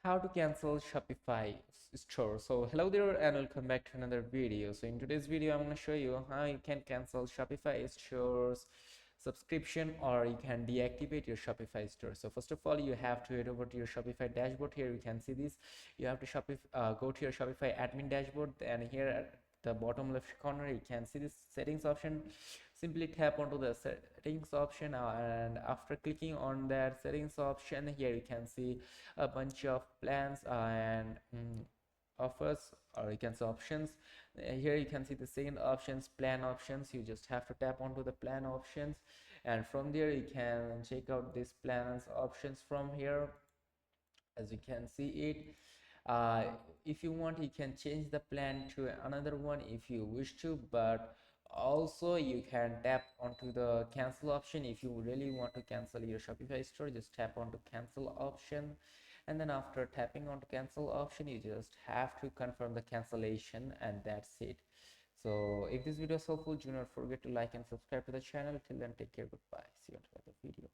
How to cancel Shopify store. So hello there and welcome back to another video. So in today's video I'm going to show you how you can cancel Shopify stores subscription, or you can deactivate your Shopify store. So first of all, you have to head over to your Shopify dashboard. Here you can see this. You have to go to your Shopify admin dashboard, and here at the bottom left corner you can see this settings option. Simply tap onto the settings option, and after clicking on that settings option, here you can see a bunch of plans and offers, or you can see options. Here you can see the same options, plan options. You just have to tap onto the plan options, and from there you can check out these plans options from here. As you can see it, uh, if you want, you can change the plan to another one if you wish to, but also you can tap onto the cancel option. If you really want to cancel your Shopify store, just tap onto cancel option, and then after tapping onto cancel option, you just have to confirm the cancellation, and that's it. So if this video is helpful, do not forget to like and subscribe to the channel. Till then, take care, goodbye, see you on another video.